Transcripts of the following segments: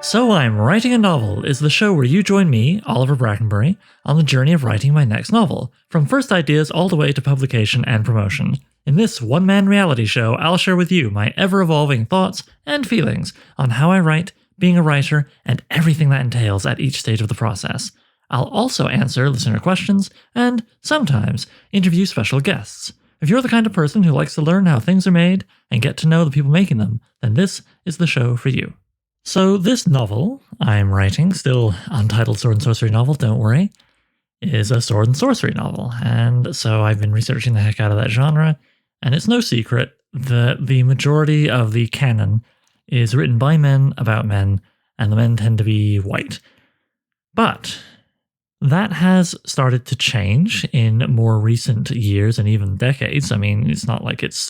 So I'm Writing a Novel is the show where you join me, Oliver Brackenbury, on the journey of writing my next novel, from first ideas all the way to publication and promotion. In this one-man reality show, I'll share with you my ever-evolving thoughts and feelings on how I write, being a writer, and everything that entails at each stage of the process. I'll also answer listener questions, and sometimes interview special guests. If you're the kind of person who likes to learn how things are made and get to know the people making them, then this is the show for you. So this novel I'm writing, still untitled Sword and Sorcery novel, don't worry, is a sword and sorcery novel. And so I've been researching the heck out of that genre, and it's no secret that the majority of the canon is written by men about men, and the men tend to be white. But that has started to change in more recent years and even decades. I mean, it's not like it's,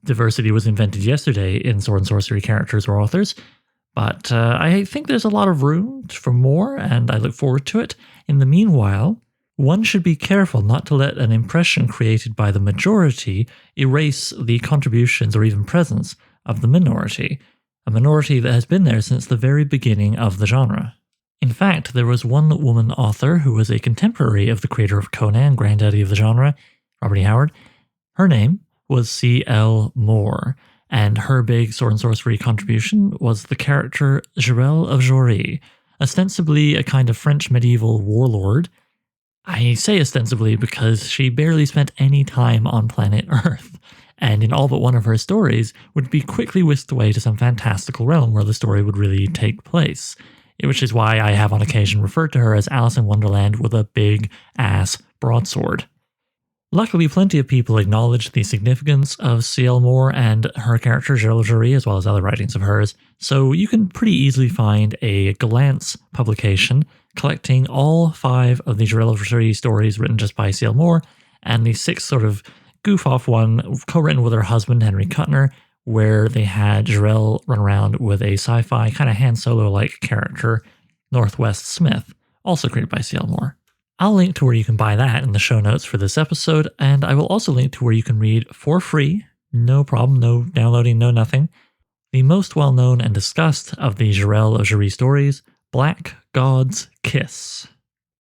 diversity was invented yesterday in sword and sorcery characters or authors. But I think there's a lot of room for more, and I look forward to it. In the meanwhile, one should be careful not to let an impression created by the majority erase the contributions or even presence of the minority, a minority that has been there since the very beginning of the genre. In fact, there was one woman author who was a contemporary of the creator of Conan, granddaddy of the genre, Robert E. Howard. Her name was C.L. Moore. And her big sword and sorcery contribution was the character Jirel of Jory, ostensibly a kind of French medieval warlord. I say ostensibly because she barely spent any time on planet Earth, and in all but one of her stories would be quickly whisked away to some fantastical realm where the story would really take place, which is why I have on occasion referred to her as Alice in Wonderland with a big-ass broadsword. Luckily, plenty of people acknowledge the significance of C.L. Moore and her character Jirel of Jory, as well as other writings of hers, so you can pretty easily find a glance publication collecting all 5 of the Jirel of Jory stories written just by C.L. Moore, and the 6th sort of goof-off one co-written with her husband Henry Kuttner, where they had Jirel run around with a sci-fi kind of Han Solo-like character, Northwest Smith, also created by C.L. Moore. I'll link to where you can buy that in the show notes for this episode, and I will also link to where you can read for free, no problem, no downloading, no nothing, the most well-known and discussed of the Jirel of Jory stories, Black God's Kiss.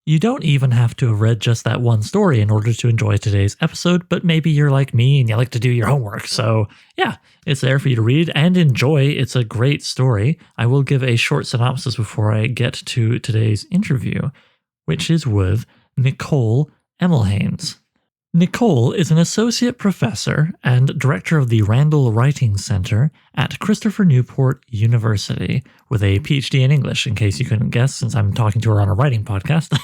You don't even have to have read just that one story in order to enjoy today's episode, but maybe you're like me and you like to do your homework, so yeah, it's there for you to read and enjoy. It's a great story. I will give a short synopsis before I get to today's interview, which is with Nicole Emmelhainz. Nicole is an associate professor and director of the Randall Writing Center at Christopher Newport University, with a PhD in English, in case you couldn't guess, since I'm talking to her on a writing podcast.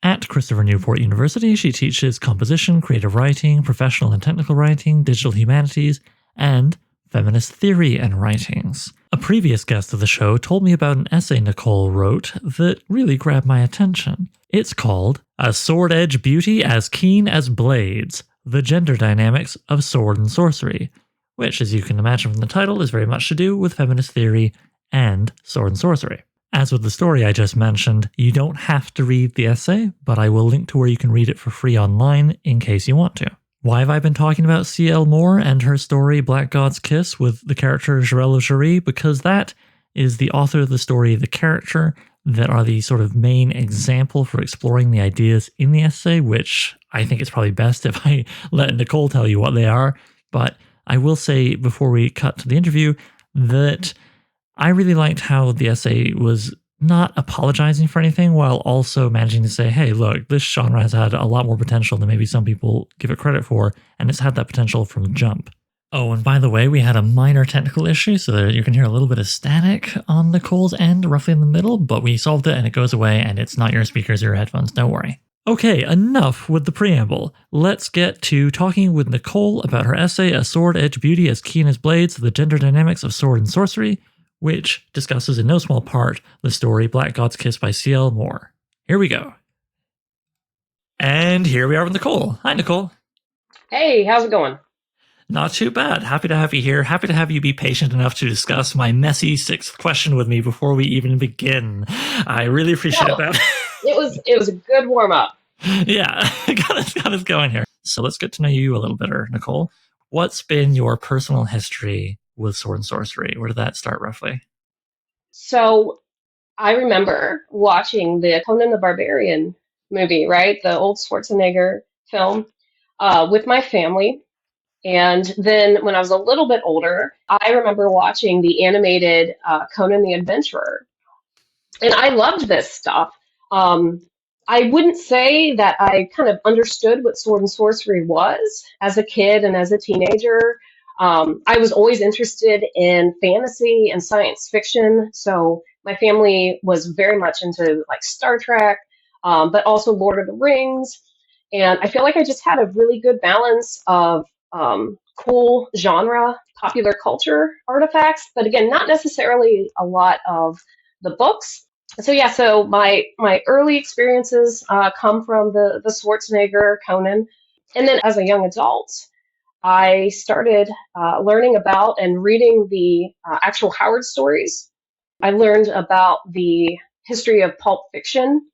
At Christopher Newport University, she teaches composition, creative writing, professional and technical writing, digital humanities, and feminist theory and writings. A previous guest of the show told me about an essay Nicole wrote that really grabbed my attention. It's called A Sword Edge Beauty as Keen as Blades, The Gender Dynamics of Sword and Sorcery, which, as you can imagine from the title, is very much to do with feminist theory and sword and sorcery. As with the story I just mentioned, you don't have to read the essay, but I will link to where you can read it for free online in case you want to. Why have I been talking about C.L. Moore and her story Black God's Kiss with the character Jirel of Jory? Because that is the author of the story, the character, that are the sort of main example for exploring the ideas in the essay, which I think it's probably best if I let Nicole tell you what they are. But I will say before we cut to the interview that I really liked how the essay was not apologizing for anything while also managing to say, hey, look, this genre has had a lot more potential than maybe some people give it credit for, and it's had that potential from the jump. Oh, and by the way, we had a minor technical issue, so that you can hear a little bit of static on Nicole's end, roughly in the middle, but we solved it and it goes away, and it's not your speakers or your headphones, don't worry. Okay, enough with the preamble. Let's get to talking with Nicole about her essay, A Sword Edge Beauty as Keen as Blades, The Gender Dynamics of Sword and Sorcery, which discusses in no small part the story Black God's Kiss by C.L. Moore. Here we go. And here we are with Nicole. Hi, Nicole. Hey, how's it going? Not too bad. Happy to have you here. Happy to have you be patient enough to discuss my messy 6th question with me before we even begin. I really appreciate that. It was a good warm-up. Yeah, got us going here. So let's get to know you a little better, Nicole. What's been your personal history with sword and sorcery? Where did that start roughly? So I remember watching the Conan the Barbarian movie, right? The old Schwarzenegger film, with my family. And then when I was a little bit older, I remember watching the animated Conan the Adventurer. And I loved this stuff. Um, I wouldn't say that I kind of understood what sword and sorcery was as a kid and as a teenager. I was always interested in fantasy and science fiction, so my family was very much into like Star Trek, but also Lord of the Rings. And I feel like I just had a really good balance of cool genre, popular culture artifacts, but again, not necessarily a lot of the books. So yeah, so my early experiences come from the Schwarzenegger Conan, and then as a young adult, I started learning about and reading the actual Howard stories. I learned about the history of pulp fiction.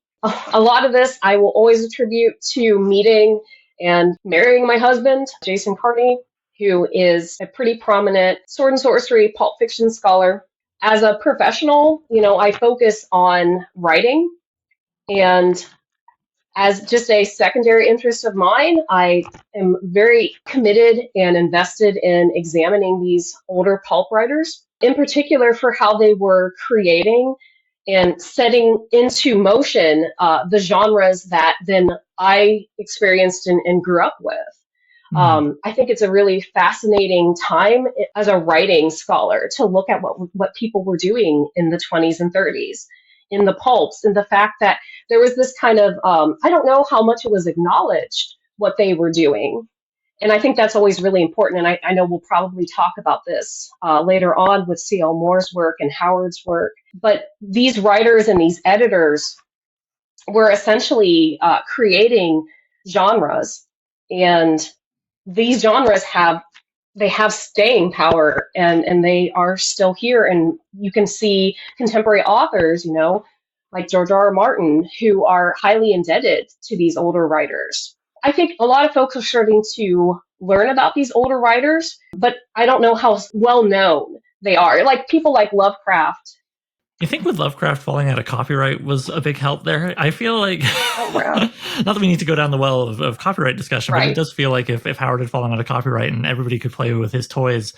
A lot of this I will always attribute to meeting and marrying my husband, Jason Carney, who is a pretty prominent sword and sorcery pulp fiction scholar. As a professional, I focus on writing, and as just a secondary interest of mine, I am very committed and invested in examining these older pulp writers, in particular for how they were creating and setting into motion the genres that then I experienced and grew up with. I think it's a really fascinating time as a writing scholar to look at what people were doing in the 20s and 30s in the pulps, and the fact that there was this kind of, I don't know how much it was acknowledged what they were doing. And I think that's always really important. And I know we'll probably talk about this later on with C.L. Moore's work and Howard's work. But these writers and these editors were essentially creating genres, and these genres have staying power, and they are still here. And you can see contemporary authors, like George R. R. Martin, who are highly indebted to these older writers. I think a lot of folks are starting to learn about these older writers, but I don't know how well known they are. Like people like Lovecraft. You think with Lovecraft falling out of copyright was a big help there? I feel like, not that we need to go down the well of copyright discussion, but it does feel like if Howard had fallen out of copyright and everybody could play with his toys,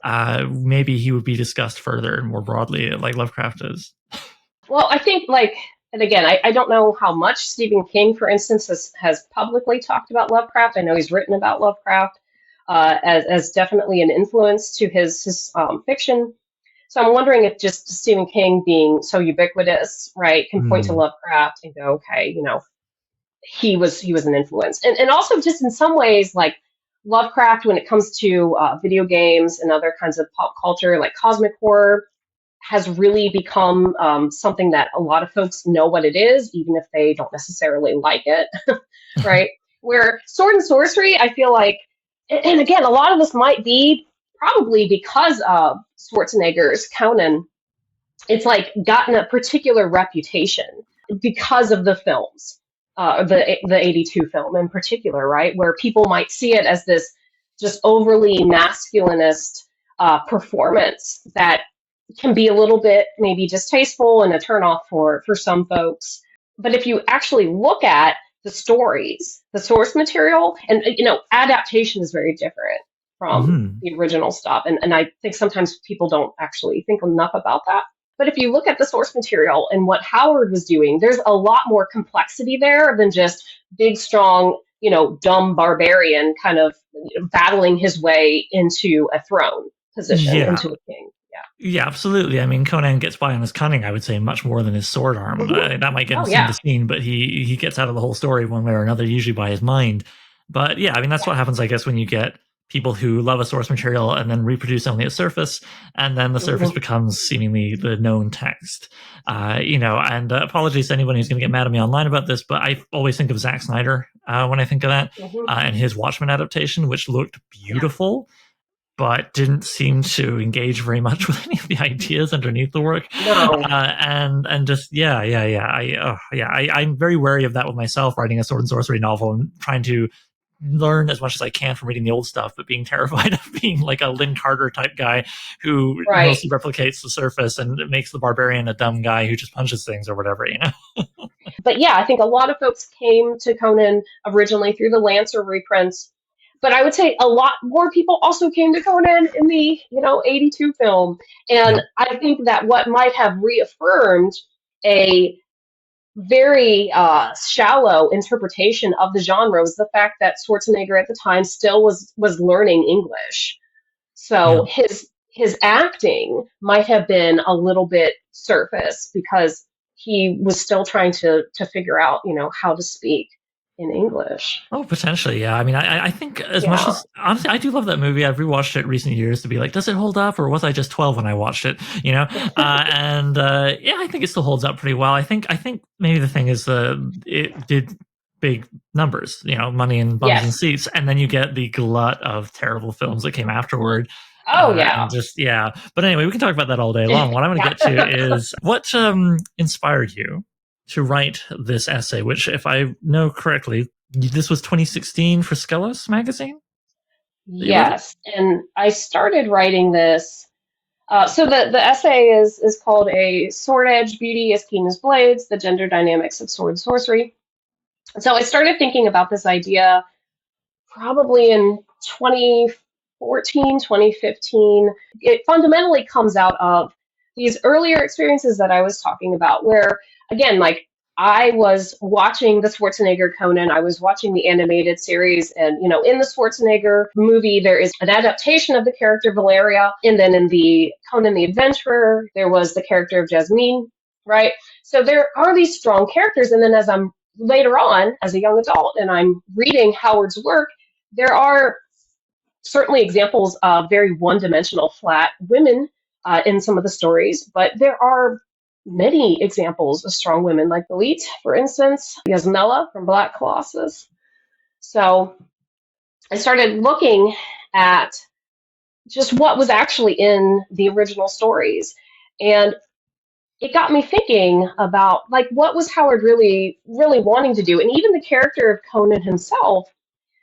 maybe he would be discussed further and more broadly like Lovecraft is. Well, I think and again, I don't know how much Stephen King, for instance, has publicly talked about Lovecraft. I know he's written about Lovecraft as definitely an influence to his fiction. So I'm wondering if just Stephen King being so ubiquitous, right, can point to Lovecraft and go, okay, he was an influence. And also just in some ways, like Lovecraft, when it comes to video games and other kinds of pop culture, like cosmic horror, has really become something that a lot of folks know what it is, even if they don't necessarily like it, right? Where sword and sorcery, I feel like, and again, a lot of this might be probably because of Schwarzenegger's Conan, it's like gotten a particular reputation because of the films, the 82 film in particular, right? Where people might see it as this just overly masculinist performance that can be a little bit maybe distasteful and a turnoff for some folks. But if you actually look at the stories, the source material, and adaptation is very different from the original stuff. And I think sometimes people don't actually think enough about that. But if you look at the source material and what Howard was doing, there's a lot more complexity there than just big, strong, dumb barbarian kind of battling his way into a throne position, into a king. Yeah, absolutely. I mean, Conan gets by on his cunning, I would say, much more than his sword arm. That might get him scene to scene, but he gets out of the whole story one way or another, usually by his mind. But yeah, I mean, that's what happens, I guess, when you get people who love a source material and then reproduce only a surface, and then the surface becomes seemingly the known text. And apologies to anyone who's going to get mad at me online about this, but I always think of Zack Snyder when I think of that, and his Watchmen adaptation, which looked beautiful, but didn't seem to engage very much with any of the ideas underneath the work. No. I'm very wary of that with myself, writing a sword and sorcery novel and trying to learn as much as I can from reading the old stuff, but being terrified of being like a Lynn Carter type guy who Right. mostly replicates the surface and makes the barbarian a dumb guy who just punches things or whatever, you know? But yeah, I think a lot of folks came to Conan originally through the Lancer reprints. But I would say a lot more people also came to Conan in the, 82 film. And Yeah. I think that what might have reaffirmed a very shallow interpretation of the genre was the fact that Schwarzenegger at the time still was learning English. Yeah. So his acting might have been a little bit surface because he was still trying to figure out, how to speak in English. Oh, potentially, yeah. I mean, I think as much Yeah. as honestly, I do love that movie. I've rewatched it in recent years to be like, does it hold up, or was I just 12 when I watched it? You know, and yeah, I think it still holds up pretty well. I think maybe the thing is, it did big numbers, money and bums and Yes. seats, and then you get the glut of terrible films that came afterward. Oh yeah. And just yeah. But anyway, we can talk about that all day long. What I'm going to get to is what inspired you to write this essay, which, if I know correctly, this was 2016 for Skelos magazine? Yes, and I started writing this. So the essay is called A Sword Edge Beauty as Keen as Blades, the Gender Dynamics of Sword Sorcery. So I started thinking about this idea probably in 2014, 2015. It fundamentally comes out of these earlier experiences that I was talking about, where, again, like I was watching the Schwarzenegger Conan, I was watching the animated series, and, in the Schwarzenegger movie, there is an adaptation of the character Valeria, and then in the Conan the Adventurer, there was the character of Jasmine, right? So there are these strong characters, and then as I'm later on, as a young adult, and I'm reading Howard's work, there are certainly examples of very one-dimensional flat women in some of the stories, but there are many examples of strong women, like Belit, for instance, Yasmela from Black Colossus. So I started looking at just what was actually in the original stories, and it got me thinking about like what was Howard really wanting to do, and even the character of Conan himself.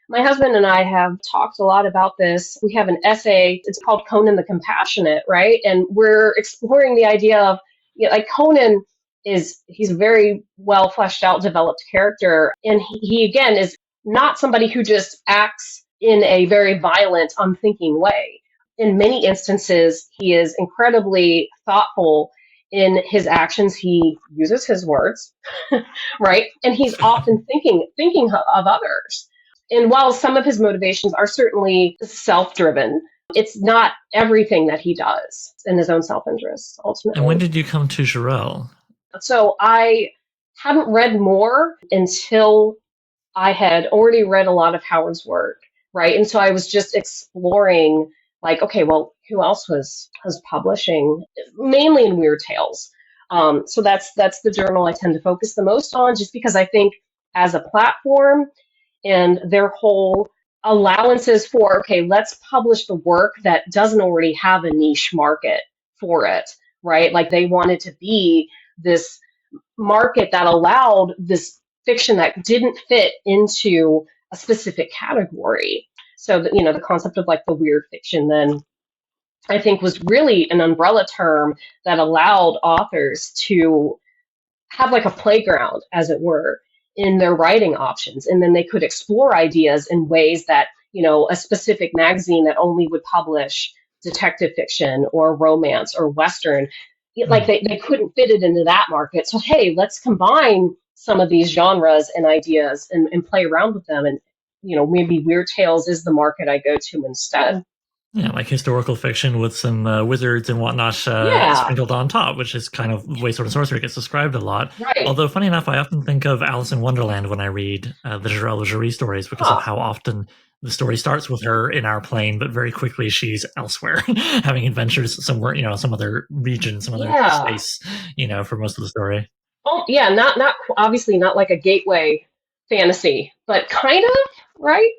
My husband and I have talked a lot about this. We have an essay, it's called Conan the Compassionate, right? And we're exploring the idea of, like Conan he's a very well fleshed out, developed character. And he again, is not somebody who just acts in a very violent, unthinking way. In many instances, he is incredibly thoughtful in his actions. He uses his words, right? And he's often thinking of others. And while some of his motivations are certainly self-driven, it's not everything that he does in his own self-interest, ultimately. And when did you come to Jirel? So I hadn't read more until I had already read a lot of Howard's work, right? And so I was just exploring, like, okay, well, who else was publishing, mainly in Weird Tales. So that's the journal I tend to focus the most on, just because I think as a platform, and their whole allowances for, okay, let's publish the work that doesn't already have a niche market for it, right? Like they wanted to be this market that allowed this fiction that didn't fit into a specific category. So that, the concept of like the weird fiction then I think was really an umbrella term that allowed authors to have like a playground, as it were, in their writing options. And then they could explore ideas in ways that, a specific magazine that only would publish detective fiction or romance or Western, like they couldn't fit it into that market. So, hey, let's combine some of these genres and ideas and play around with them. And, maybe Weird Tales is the market I go to instead. Yeah, like historical fiction with some wizards and whatnot sprinkled on top, which is kind of the way Sword and Sorcery gets described a lot. Right. Although, funny enough, I often think of Alice in Wonderland when I read the Jirel Jury stories because of how often the story starts with her in our plane, but very quickly she's elsewhere, having adventures somewhere, some other region, some other space, for most of the story. Oh, yeah, not obviously not like a gateway fantasy, but kind of, right?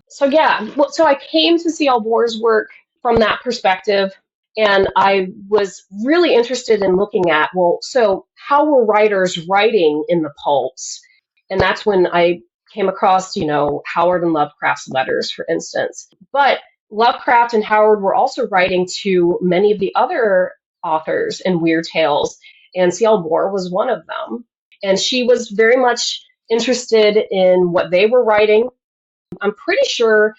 So yeah, so I came to see Albor's work from that perspective, and I was really interested in looking at, well, so how were writers writing in the pulps? And that's when I came across, Howard and Lovecraft's letters, for instance. But Lovecraft and Howard were also writing to many of the other authors in Weird Tales, and C.L. Moore was one of them. And she was very much interested in what they were writing. I'm pretty sure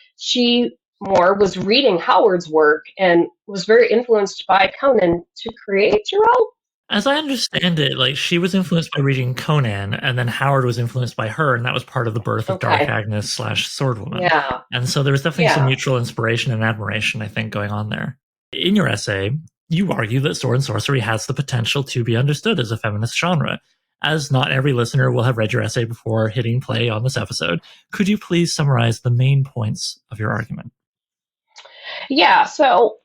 Moore was reading Howard's work and was very influenced by Conan to create Jirel. As I understand it, like she was influenced by reading Conan, and then Howard was influenced by her, and that was part of the birth of Dark Agnes / Swordwoman. Yeah. And so there was definitely some mutual inspiration and admiration, I think, going on there. In your essay, you argue that sword and sorcery has the potential to be understood as a feminist genre. As not every listener will have read your essay before hitting play on this episode, could you please summarize the main points of your argument? Yeah, so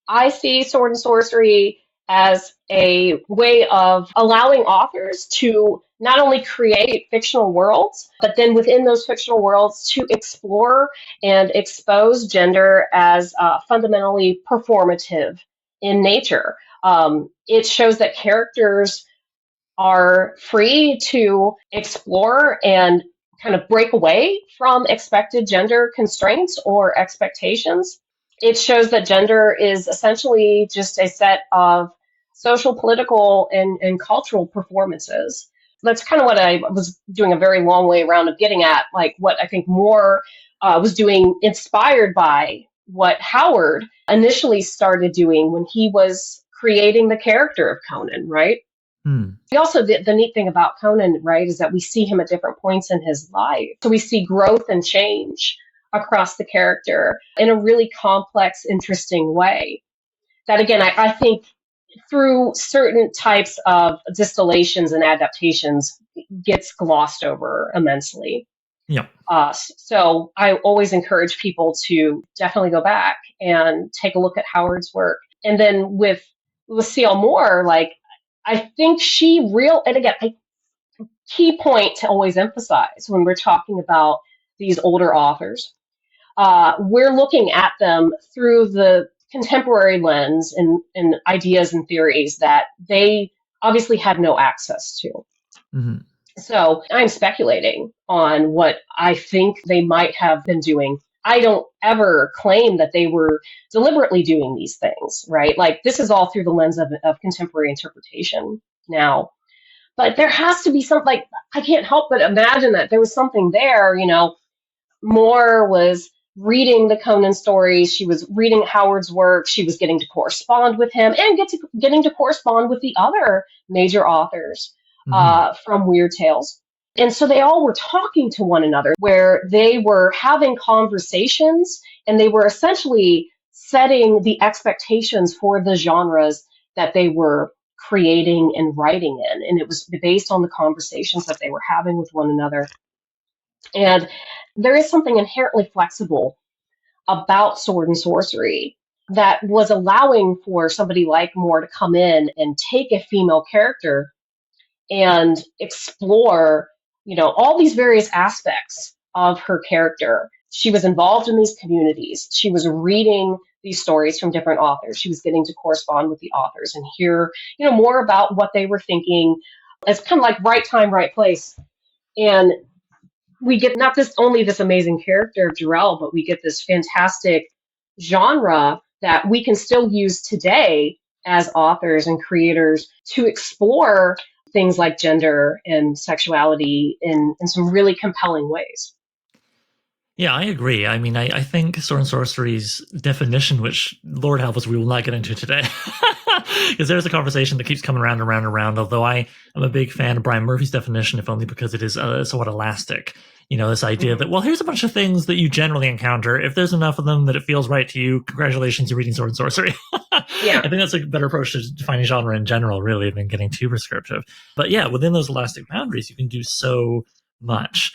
I see sword and sorcery as a way of allowing authors to not only create fictional worlds, but then within those fictional worlds to explore and expose gender as fundamentally performative in nature. It shows that characters are free to explore and kind of break away from expected gender constraints or expectations. It shows that gender is essentially just a set of social, political, and cultural performances. That's kind of what I was doing a very long way around of getting at, like what I think Moore was doing, inspired by what Howard initially started doing when he was creating the character of Conan, right? Also, the neat thing about Conan, right, is that we see him at different points in his life. So we see growth and change across the character in a really complex, interesting way. That, again, I think through certain types of distillations and adaptations gets glossed over immensely. Yeah. So I always encourage people to definitely go back and take a look at Howard's work. And then with C.L. Moore, like, I think and again, a key point to always emphasize when we're talking about these older authors, we're looking at them through the contemporary lens and ideas and theories that they obviously had no access to. Mm-hmm. So I'm speculating on what I think they might have been doing. I don't ever claim that they were deliberately doing these things, right? Like, this is all through the lens of contemporary interpretation now. But there has to be something, like, I can't help but imagine that there was something there. Moore was reading the Conan stories. She was reading Howard's work. She was getting to correspond with him and getting to correspond with the other major authors from Weird Tales. And so they all were talking to one another, where they were having conversations, and they were essentially setting the expectations for the genres that they were creating and writing in. And it was based on the conversations that they were having with one another. And there is something inherently flexible about sword and sorcery that was allowing for somebody like Moore to come in and take a female character and explore, all these various aspects of her character. She was involved in these communities. She was reading these stories from different authors. She was getting to correspond with the authors and hear, more about what they were thinking. It's kind of like right time, right place. And we get not only this amazing character of Jirel, but we get this fantastic genre that we can still use today as authors and creators to explore things like gender and sexuality in some really compelling ways. Yeah, I agree. I mean, I think sword and sorcery's definition, which Lord help us, we will not get into today, because there's a conversation that keeps coming around and around and around, although I am a big fan of Brian Murphy's definition, if only because it is somewhat elastic. This idea that, well, here's a bunch of things that you generally encounter. If there's enough of them that it feels right to you, congratulations, you're reading sword and sorcery. Yeah. I think that's a better approach to defining genre in general, really, than getting too prescriptive. But yeah, within those elastic boundaries, you can do so much.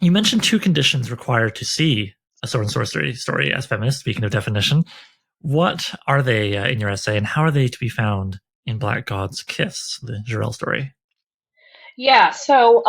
You mentioned two conditions required to see a sword and sorcery story as feminist, speaking of definition. What are they in your essay, and how are they to be found in Black God's Kiss, the Jirel story? Yeah, so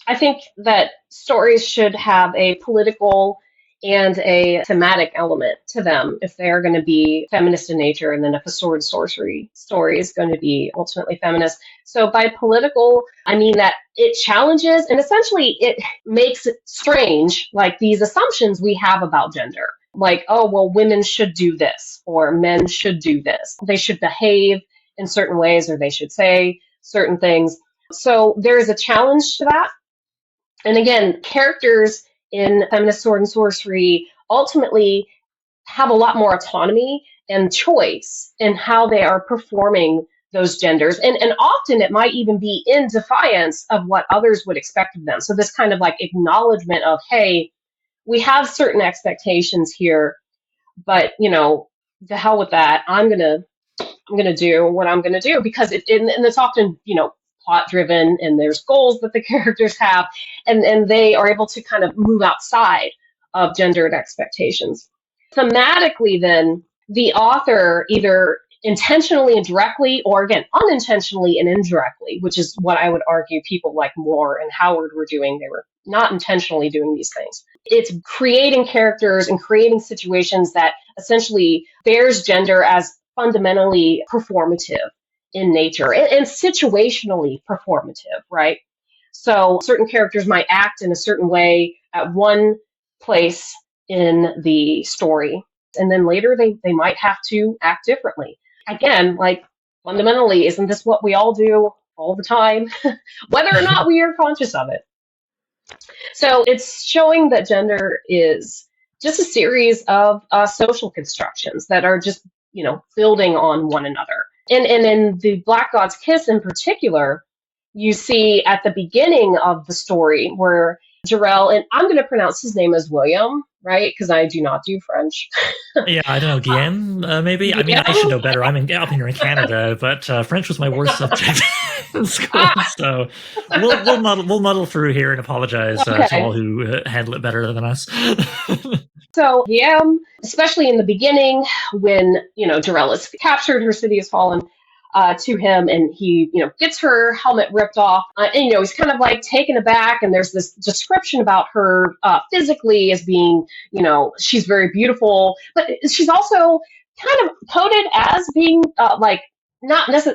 I think that stories should have a political and a thematic element to them if they're going to be feminist in nature, and then if a sword and sorcery story is going to be ultimately feminist. So by political, I mean that it challenges and essentially it makes it strange, like these assumptions we have about gender. Like, oh, well, women should do this, or men should do this. They should behave in certain ways, or they should say certain things. So there is a challenge to that. And again, characters in feminist sword and sorcery ultimately have a lot more autonomy and choice in how they are performing those genders. And often it might even be in defiance of what others would expect of them. So this kind of like acknowledgement of, hey, we have certain expectations here, but the hell with that. I'm gonna do what I'm gonna do, because and it's often, plot driven, and there's goals that the characters have, and they are able to kind of move outside of gendered expectations. Thematically, then, the author either intentionally and directly, or again, unintentionally and indirectly, which is what I would argue people like Moore and Howard were doing. They were not intentionally doing these things. It's creating characters and creating situations that essentially bears gender as fundamentally performative in nature, and situationally performative, right? So certain characters might act in a certain way at one place in the story, and then later they might have to act differently. Again, like, fundamentally, isn't this what we all do all the time, whether or not we are conscious of it? So it's showing that gender is just a series of social constructions that are just, building on one another. And in the Black God's Kiss in particular, you see at the beginning of the story where Jirel, and I'm going to pronounce his name as William, right? Because I do not do French. Yeah, I don't know, Guillaume, maybe? I mean, I should know better. I'm up here in Canada, but French was my worst subject in school, so we'll muddle through here and apologize to all who handle it better than us. So, Guillaume, especially in the beginning, when, Jirel is captured, her city has fallen to him, and he, gets her helmet ripped off, and, he's kind of like taken aback, and there's this description about her physically as being, she's very beautiful, but she's also kind of coded as being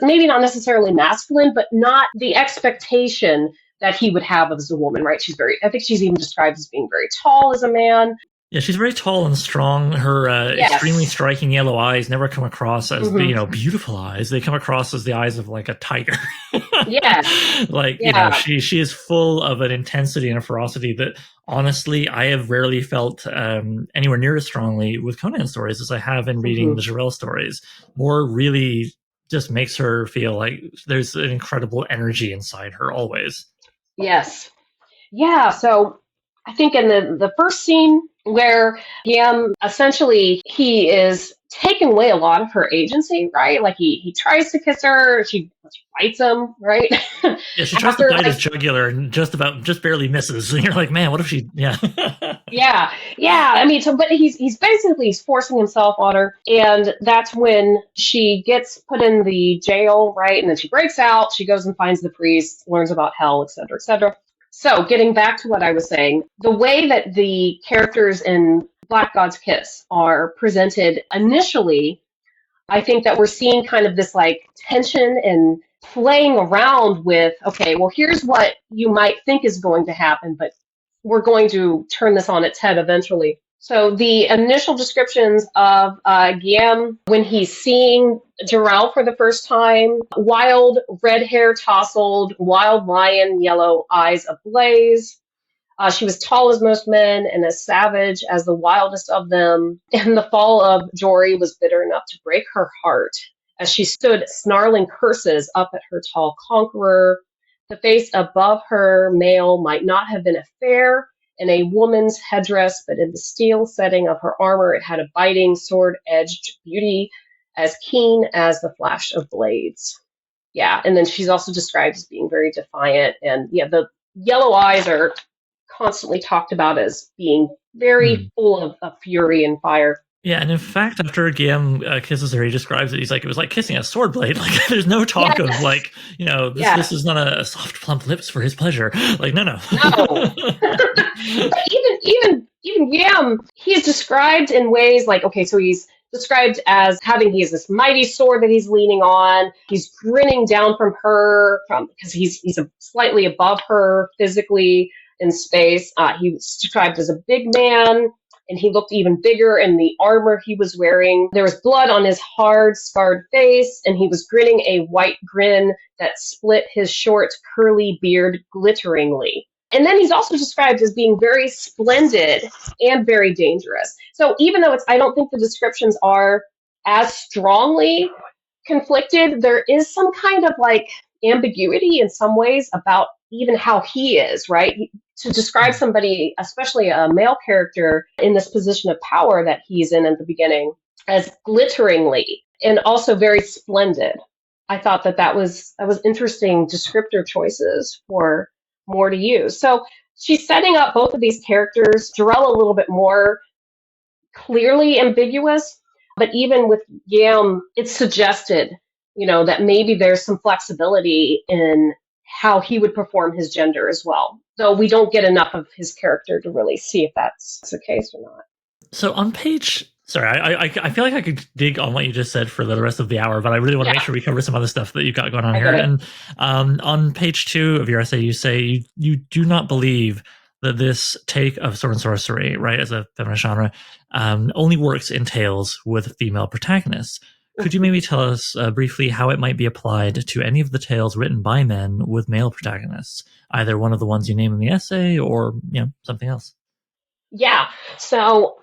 maybe not necessarily masculine, but not the expectation that he would have as a woman, right? I think she's even described as being very tall as a man. Yeah, she's very tall and strong. Her extremely striking yellow eyes never come across as beautiful eyes. They come across as the eyes of like a tiger. She is full of an intensity and a ferocity that honestly I have rarely felt anywhere near as strongly with Conan stories as I have in reading the Jirel stories. Moore really just makes her feel like there's an incredible energy inside her always. Yes. Yeah, so I think in the first scene where essentially he is taking away a lot of her agency, right? Like he tries to kiss her, she bites him, right? Yeah, she tries to bite his jugular and just barely misses. And you're like, man, what if she? Yeah. yeah. I mean, but he's basically forcing himself on her, and that's when she gets put in the jail, right? And then she breaks out. She goes and finds the priest, learns about hell, etc., etc. So, getting back to what I was saying, the way that the characters in Black God's Kiss are presented initially, I think that we're seeing kind of this like tension and playing around with, okay, well, here's what you might think is going to happen, but we're going to turn this on its head eventually. So the initial descriptions of Guillaume when he's seeing Jirel for the first time: wild, red hair tousled, wild lion, yellow eyes ablaze. She was tall as most men and as savage as the wildest of them. And the fall of Jory was bitter enough to break her heart as she stood snarling curses up at her tall conqueror. The face above her mail might not have been a fair in a woman's headdress, but in the steel setting of her armor, it had a biting, sword-edged beauty as keen as the flash of blades. Yeah, and then she's also described as being very defiant, and the yellow eyes are constantly talked about as being very full of fury and fire. Yeah, and in fact, after Guillaume kisses her, he describes it. He's like, it was like kissing a sword blade. Like, there's no talk of like, this is not a soft, plump lips for his pleasure. Like, no. But even even Yam, he is described in ways like, okay, so he's described as he has this mighty sword that he's leaning on. He's grinning down from her because he's slightly above her physically in space. He was described as a big man, and he looked even bigger in the armor he was wearing. There was blood on his hard, scarred face, and he was grinning a white grin that split his short, curly beard glitteringly. And then he's also described as being very splendid and very dangerous. So even though I don't think the descriptions are as strongly conflicted, there is some kind of like ambiguity in some ways about even how he is, right? To describe somebody, especially a male character in this position of power that he's in at the beginning, as glitteringly and also very splendid. I thought that was interesting descriptor choices for more to use. So she's setting up both of these characters, Jirel a little bit more clearly ambiguous, but even with Yam, it's suggested, that maybe there's some flexibility in how he would perform his gender as well. Though we don't get enough of his character to really see if that's the case or not. So on page... Sorry, I feel like I could dig on what you just said for the rest of the hour, but I really want to make sure we cover some other stuff that you've got going on here. And on page 2 of your essay, you say you do not believe that this take of sword and sorcery, right, as a feminist genre, only works in tales with female protagonists. Could you maybe tell us briefly how it might be applied to any of the tales written by men with male protagonists, either one of the ones you name in the essay or something else? Yeah, so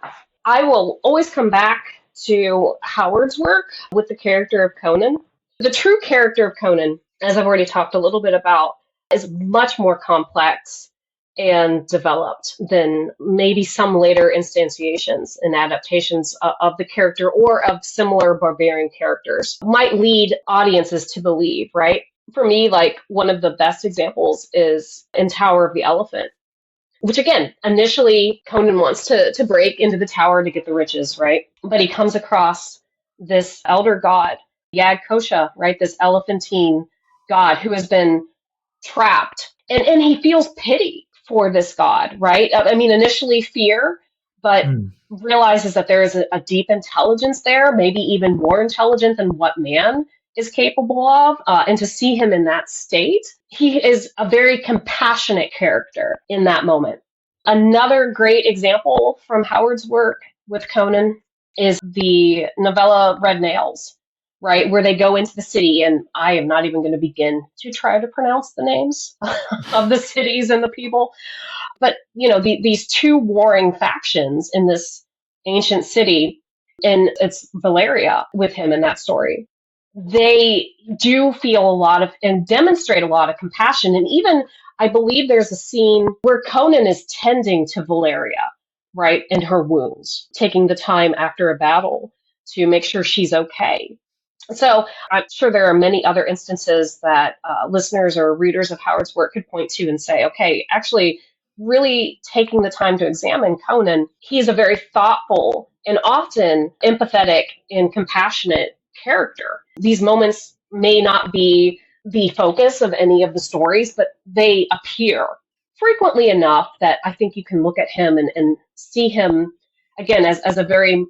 I will always come back to Howard's work with the character of Conan. The true character of Conan, as I've already talked a little bit about, is much more complex and developed than maybe some later instantiations and adaptations of the character or of similar barbarian characters might lead audiences to believe, right? For me, like one of the best examples is in Tower of the Elephant, which again, initially Conan wants to break into the tower to get the riches, right? But he comes across this elder god, Yag Kosha, right? This elephantine god who has been trapped. And he feels pity for this god, right? I mean, initially fear, but realizes that there is a deep intelligence there, maybe even more intelligent than what man is capable of. And to see him in that state, he is a very compassionate character in that moment. Another great example from Howard's work with Conan is the novella Red Nails, right, where they go into the city, and I am not even going to begin to try to pronounce the names of the cities and the people. But, these two warring factions in this ancient city, and it's Valeria with him in that story. They do feel a lot of and demonstrate a lot of compassion. And even, I believe there's a scene where Conan is tending to Valeria, right, in her wounds, taking the time after a battle to make sure she's okay. So I'm sure there are many other instances that listeners or readers of Howard's work could point to and say, okay, actually, really taking the time to examine Conan, he's a very thoughtful and often empathetic and compassionate character. These moments may not be the focus of any of the stories, but they appear frequently enough that I think you can look at him and see him, again, as a very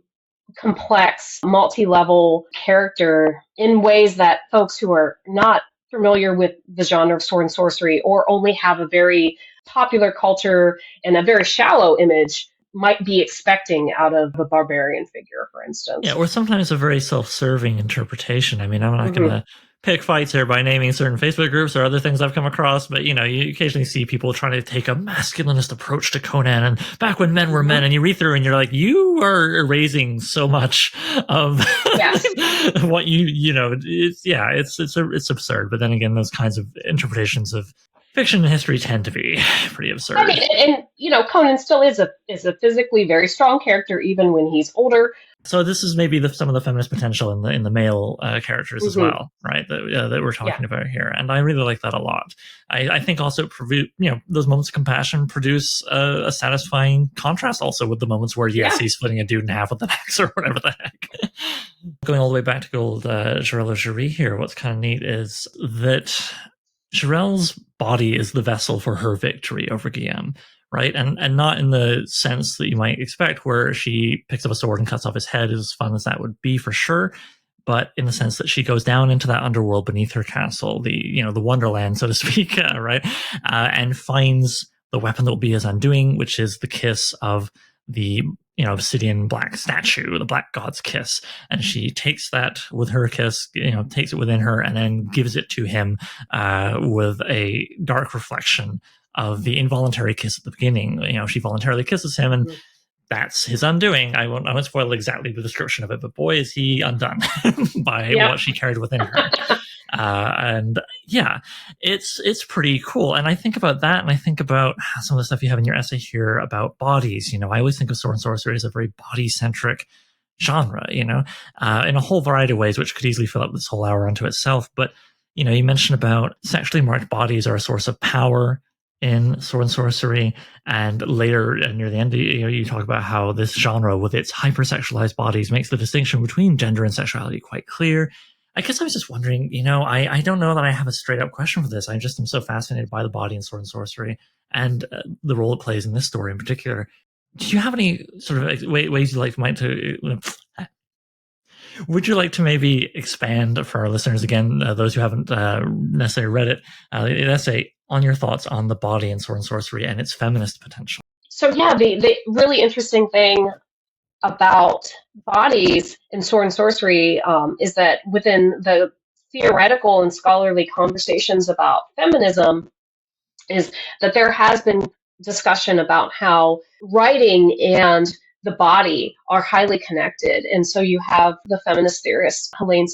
complex, multi-level character in ways that folks who are not familiar with the genre of sword and sorcery or only have a very popular culture and a very shallow image might be expecting out of a barbarian figure, for instance. Yeah, or sometimes a very self-serving interpretation. I mean, I'm not going to pick fights here by naming certain Facebook groups or other things I've come across, but you occasionally see people trying to take a masculinist approach to Conan, and back when men were men, and you read through and you're like, you are erasing so much of what it's absurd. But then again, those kinds of interpretations of fiction and history tend to be pretty absurd. I mean, and Conan still is a physically very strong character even when he's older. So this is maybe some of the feminist potential in the male characters as well, right? That we're talking about here, and I really like that a lot. I think also those moments of compassion produce a satisfying contrast also with the moments where he's splitting a dude in half with an axe or whatever the heck. Going all the way back to old Jirel or Jirel here, what's kind of neat is that Jirel's body is the vessel for her victory over Guillaume, right? And not in the sense that you might expect, where she picks up a sword and cuts off his head, as fun as that would be for sure, but in the sense that she goes down into that underworld beneath her castle, the Wonderland, so to speak, right, and finds the weapon that will be his undoing, which is the kiss of the obsidian black statue, the black god's kiss. And she takes that with her kiss, takes it within her, and then gives it to him with a dark reflection of the involuntary kiss at the beginning. She voluntarily kisses him, and that's his undoing. I won't spoil exactly the description of it, but boy, is he undone by what she carried within her. And yeah, it's pretty cool. And I think about that, and I think about some of the stuff you have in your essay here about bodies. I always think of sword and sorcery as a very body-centric genre, in a whole variety of ways, which could easily fill up this whole hour unto itself. But, you mentioned about sexually marked bodies are a source of power in sword and sorcery, and later near the end, you talk about how this genre with its hypersexualized bodies makes the distinction between gender and sexuality quite clear. I guess I was just wondering, I don't know that I have a straight up question for this. I just am so fascinated by the body in sword and sorcery and the role it plays in this story in particular. Do you have any sort of ways you'd like would you like to maybe expand for our listeners, again, those who haven't necessarily read it, an essay on your thoughts on the body in sword and sorcery and its feminist potential? So yeah, the really interesting thing about bodies in sword and sorcery is that within the theoretical and scholarly conversations about feminism is that there has been discussion about how writing and the body are highly connected. And so you have the feminist theorist Emmelhainz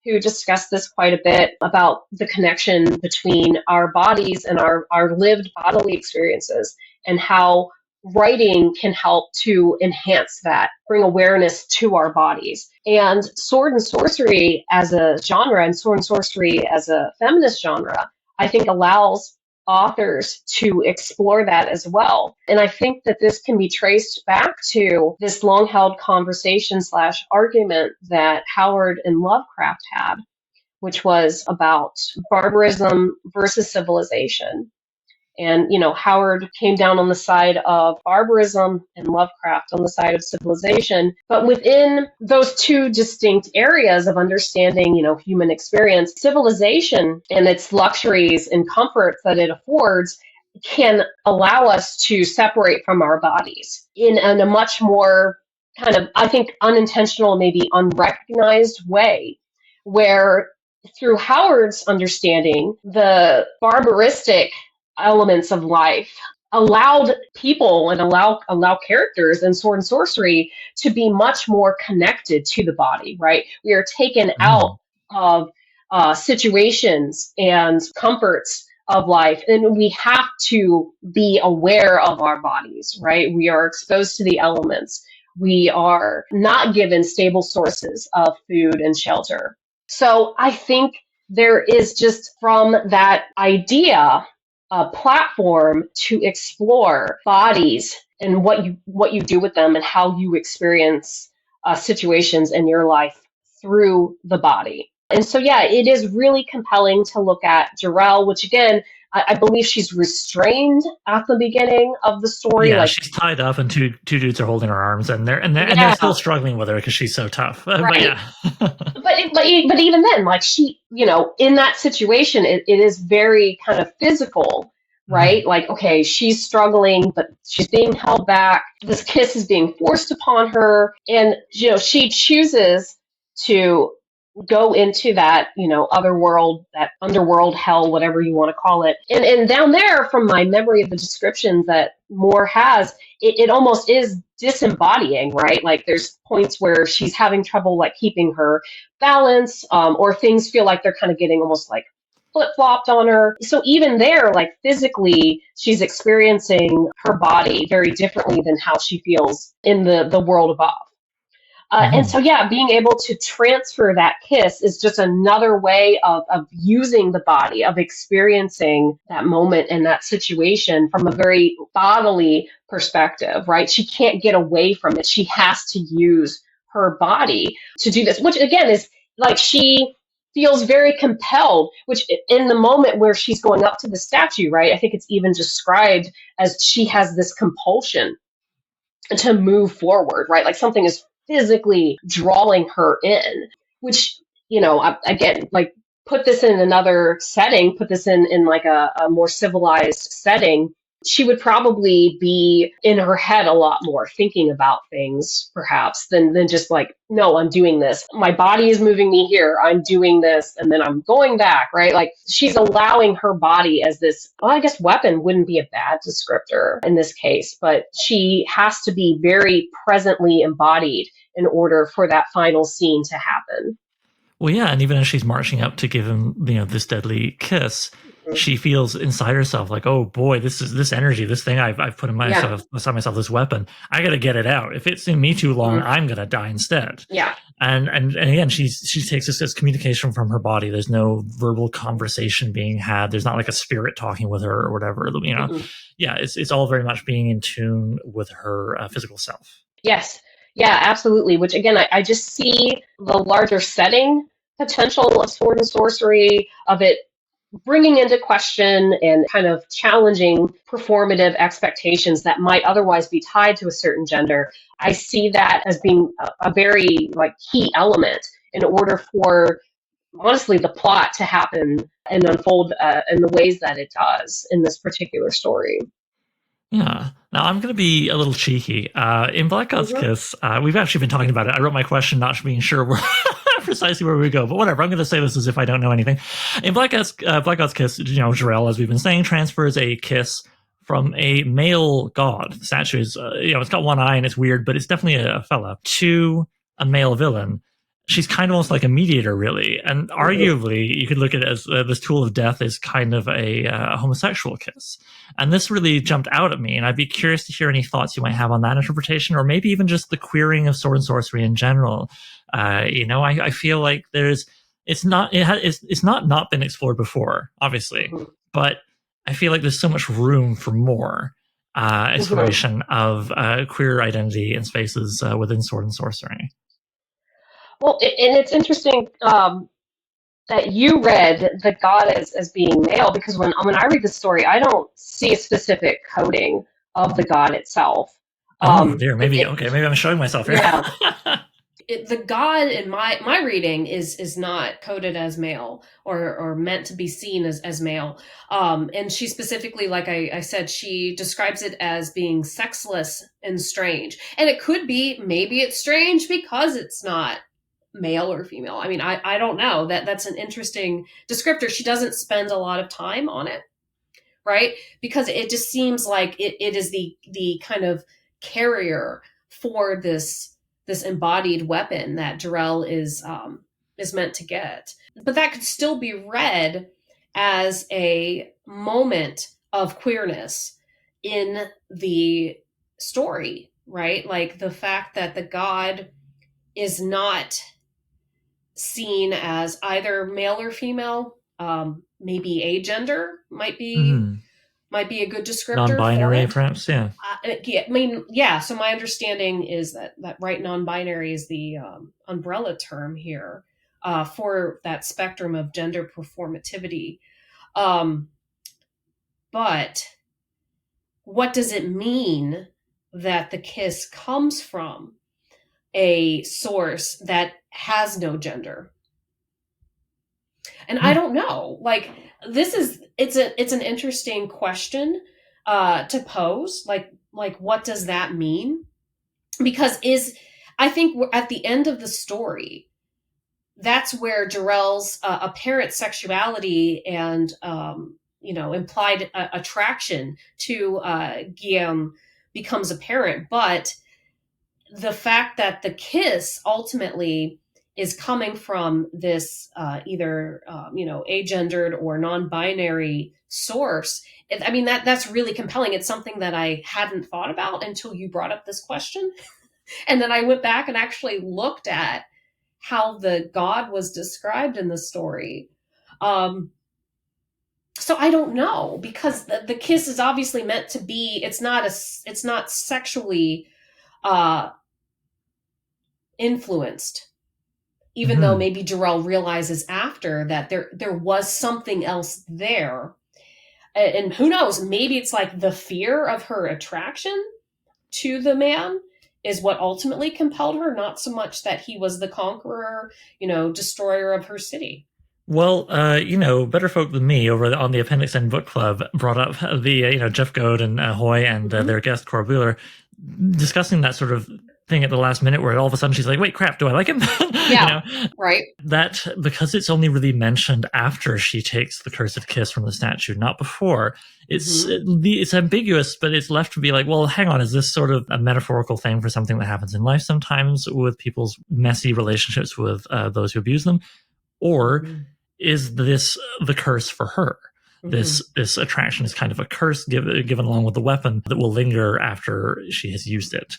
who discussed this quite a bit about the connection between our bodies and our lived bodily experiences, and how writing can help to enhance that, bring awareness to our bodies. And sword and sorcery as a genre, and sword and sorcery as a feminist genre, I think allows authors to explore that as well. And I think that this can be traced back to this long-held conversation / argument that Howard and Lovecraft had, which was about barbarism versus civilization. And, Howard came down on the side of barbarism and Lovecraft on the side of civilization. But within those two distinct areas of understanding, human experience, civilization and its luxuries and comforts that it affords can allow us to separate from our bodies in a much more kind of, I think, unintentional, maybe unrecognized way, where through Howard's understanding, the barbaristic elements of life allowed people and allow characters in sword and sorcery to be much more connected to the body, right? We are taken out of situations and comforts of life, and we have to be aware of our bodies, right? We are exposed to the elements. We are not given stable sources of food and shelter. So I think there is just, from that idea, a platform to explore bodies and what you do with them and how you experience situations in your life through the body. And so, yeah, it is really compelling to look at Jirel, which again, I believe she's restrained at the beginning of the story. Yeah, she's tied up, and two dudes are holding her arms, and they're still struggling with her because she's so tough. Right. But yeah, but even then, like, she, in that situation, it is very kind of physical, right? Mm-hmm. Like, okay, she's struggling, but she's being held back. This kiss is being forced upon her, and she chooses to go into that, other world, that underworld, hell, whatever you want to call it. And down there, from my memory of the descriptions that Moore has, it almost is disembodying, right? Like, there's points where she's having trouble, like, keeping her balance, or things feel like they're kind of getting almost like flip-flopped on her. So even there, like, physically, she's experiencing her body very differently than how she feels in the world above. And so, yeah, being able to transfer that kiss is just another way of using the body, of experiencing that moment and that situation from a very bodily perspective, right? She can't get away from it. She has to use her body to do this, which again is like, she feels very compelled, which in the moment where she's going up to the statue, right? I think it's even described as she has this compulsion to move forward, right? Like something is physically drawing her in, which, again, like put this in another setting, put this in like a more civilized setting, she would probably be in her head a lot more, thinking about things perhaps than just like, no, I'm doing this. My body is moving me here. I'm doing this and then I'm going back, right? Like she's allowing her body as this, well, I guess weapon wouldn't be a bad descriptor in this case, but she has to be very presently embodied in order for that final scene to happen. Well, yeah, and even as she's marching up to give him, this deadly kiss, she feels inside herself like, oh boy, this energy, this thing I've put in inside myself, this weapon. I got to get it out. If it's in me too long, I'm gonna die instead. Yeah. And again, she takes this as communication from her body. There's no verbal conversation being had. There's not like a spirit talking with her or whatever. Yeah, it's all very much being in tune with her physical self. Yes. Yeah, absolutely. Which again, I just see the larger setting potential of sword and sorcery, of it bringing into question and kind of challenging performative expectations that might otherwise be tied to a certain gender. I see that as being a very like key element in order for, honestly, the plot to happen and unfold in the ways that it does in this particular story. Yeah. Now I'm going to be a little cheeky. In Black God's Kiss, we've actually been talking about it. I wrote my question not being sure precisely where we go, but whatever. I'm going to say this as if I don't know anything. In Black God's Kiss, Jirel, as we've been saying, transfers a kiss from a male god. The statue is, it's got one eye and it's weird, but it's definitely a fella, to a male villain. She's kind of almost like a mediator, really. And arguably, you could look at it as this tool of death is kind of a homosexual kiss. And this really jumped out at me. And I'd be curious to hear any thoughts you might have on that interpretation, or maybe even just the queering of sword and sorcery in general. I feel like it's not been explored before, obviously, but I feel like there's so much room for more exploration of queer identity in spaces within sword and sorcery. Well, and it's interesting that you read the god as being male, because when I read the story, I don't see a specific coding of the god itself. Dear, maybe I'm showing myself here. Yeah. The god in my reading is not coded as male or meant to be seen as male. And she specifically, like I said, she describes it as being sexless and strange. And it could be, maybe it's strange because it's not male or female. I mean, I don't know. That's an interesting descriptor. She doesn't spend a lot of time on it, right? Because it just seems like it is the kind of carrier for this embodied weapon that Jirel is meant to get. But that could still be read as a moment of queerness in the story, right? Like the fact that the god is not seen as either male or female, maybe agender might be a good descriptor. Non-binary, perhaps, yeah. So my understanding is that right, non-binary is the umbrella term here for that spectrum of gender performativity. But what does it mean that the kiss comes from a source that has no gender? And I don't know. Like, it's an interesting question to pose. Like what does that mean? Because I think we're at the end of the story, that's where Jirel's apparent sexuality and implied attraction to Guillaume becomes apparent. But the fact that the kiss ultimately is coming from this either agendered or non-binary source, I mean, that's really compelling. It's something that I hadn't thought about until you brought up this question. And then I went back and actually looked at how the god was described in the story. So I don't know, because the kiss is obviously meant to be, it's not sexually influenced. even though maybe Jirel realizes after that there was something else there. And who knows, maybe it's like the fear of her attraction to the man is what ultimately compelled her, not so much that he was the conqueror, destroyer of her city. Well, better folk than me over on the Appendix N Book Club brought up the, Jeff Goad and Hoy and their guest Cora Buehler discussing that sort of thing at the last minute where all of a sudden she's like, wait, crap, do I like him? Yeah, right. That, because it's only really mentioned after she takes the cursed kiss from the statue, not before, it's ambiguous, but it's left to be like, well, hang on, is this sort of a metaphorical thing for something that happens in life sometimes with people's messy relationships with those who abuse them? Or is this the curse for her? This attraction is kind of a curse given along with the weapon that will linger after she has used it.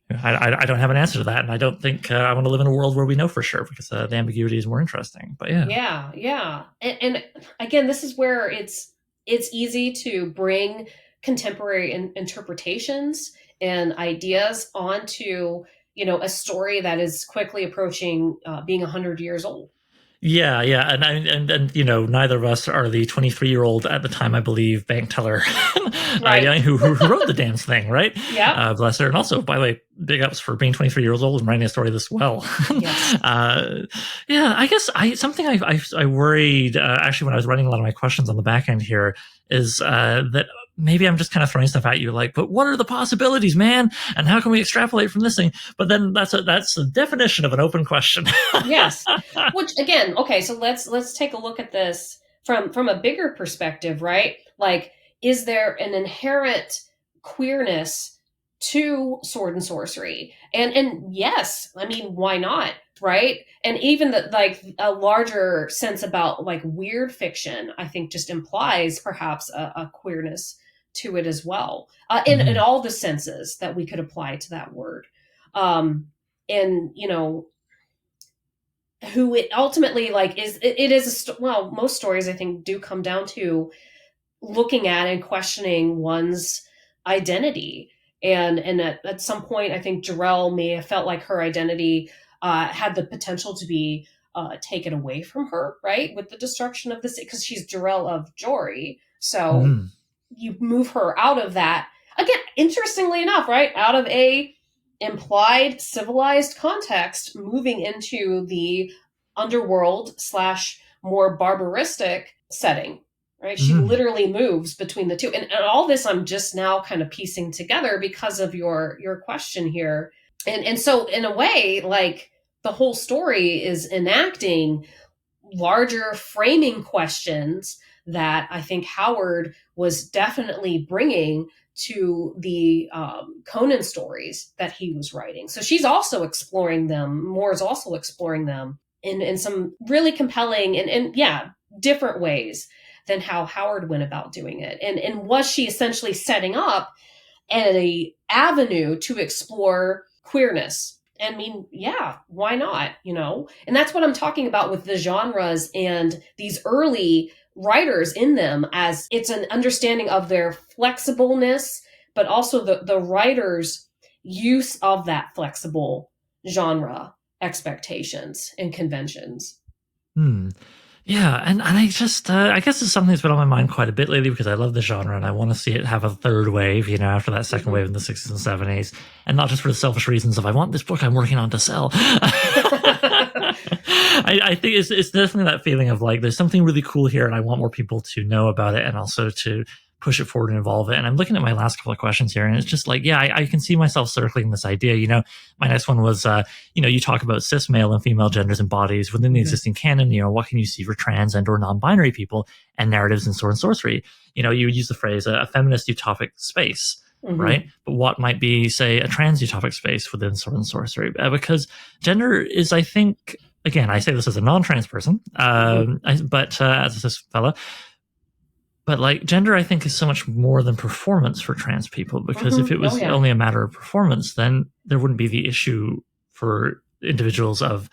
I don't have an answer to that, and I don't think I want to live in a world where we know for sure, because the ambiguity is more interesting. But yeah. And again, this is where it's easy to bring contemporary interpretations and ideas onto a story that is quickly approaching being 100 years old. Yeah, and neither of us are the 23-year-old at the time, I believe, bank teller right. who wrote the damn thing, right? Yeah, bless her. And also, by the way, big ups for being 23 years old and writing a story this well. Yes. I guess something I worried actually when I was writing a lot of my questions on the back end here is that maybe I'm just kind of throwing stuff at you like, but what are the possibilities, man? And how can we extrapolate from this thing? But then that's the definition of an open question. Yes. Which again, okay, so let's take a look at this from a bigger perspective, right? Like, is there an inherent queerness to sword and sorcery? And yes, I mean, why not? Right. And even a larger sense about like weird fiction, I think just implies perhaps a queerness to it as well, in all the senses that we could apply to that word. Who it ultimately like is, it is, most stories I think do come down to looking at and questioning one's identity. And at some point, I think Jirel may have felt like her identity had the potential to be taken away from her, right? With the destruction of the city, because she's Jirel of Jory. So you move her out of that. Again, interestingly enough, right? Out of a implied civilized context, moving into the underworld / more barbaristic setting, right? She literally moves between the two. And all this I'm just now kind of piecing together because of your question here. And so in a way, like, the whole story is enacting larger framing questions that I think Howard was definitely bringing to the Conan stories that he was writing. So she's also exploring them. Moore is also exploring them in some really compelling and different ways than how Howard went about doing it. And was she essentially setting up an avenue to explore queerness? I mean, yeah, why not? And that's what I'm talking about with the genres and these early writers in them, as it's an understanding of their flexibleness, but also the writer's use of that flexible genre expectations and conventions. Yeah, and I just, I guess it's something that's been on my mind quite a bit lately because I love the genre and I want to see it have a third wave, after that second wave in the 60s and 70s. And not just for the selfish reasons of I want this book I'm working on to sell. I think it's definitely that feeling of like, there's something really cool here and I want more people to know about it and also to push it forward and evolve it. And I'm looking at my last couple of questions here and it's just like, yeah, I can see myself circling this idea. My next one was, you talk about cis male and female genders and bodies within the existing canon. What can you see for trans and or non-binary people and narratives in sword and sorcery? You use the phrase a feminist utopic space, right? But what might be, say, a trans utopic space within sword and sorcery? Because gender is, I think, again, I say this as a non-trans person, but as a cis fella, but like gender, I think, is so much more than performance for trans people, because if it was only a matter of performance, then there wouldn't be the issue for individuals of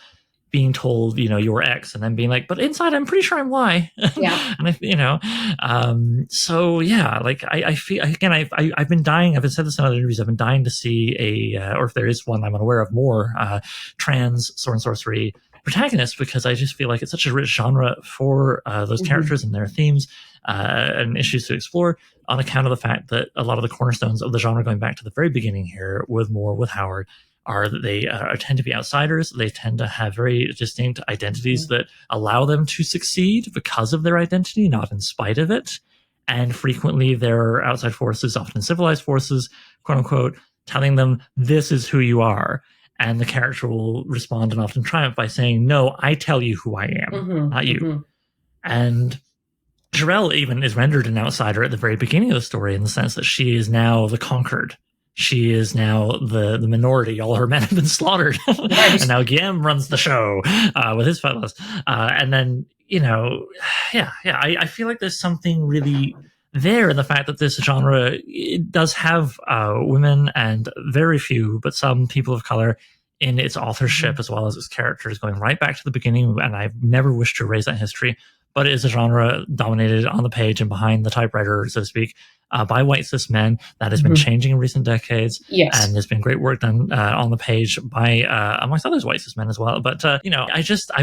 being told, you're X, and then being like, but inside I'm pretty sure I'm Y. Yeah. And so yeah, like I feel, again, I've been dying. I've said this in other interviews. I've been dying to see or if there is one I'm unaware of, more trans sword and sorcery protagonists, because I just feel like it's such a rich genre for those characters and their themes and issues to explore, on account of the fact that a lot of the cornerstones of the genre, going back to the very beginning here with Howard, are that they tend to be outsiders. They tend to have very distinct identities that allow them to succeed because of their identity, not in spite of it. And frequently their outside forces, often civilized forces, quote unquote, telling them, this is who you are. And the character will respond and often triumph by saying, no, I tell you who I am, not you. And Jirel even is rendered an outsider at the very beginning of the story, in the sense that she is now the conquered. She is now the minority. All her men have been slaughtered. Right. And now Guillaume runs the show with his fellows. And then, I feel like there's something really there in the fact that this genre, it does have women, and very few, but some people of color in its authorship as well as its characters, going right back to the beginning. And I've never wished to erase that history. But it is a genre dominated on the page and behind the typewriter, so to speak, by white cis men. That has been changing in recent decades. Yes. And there's been great work done on the page by, amongst others, white cis men as well. But, I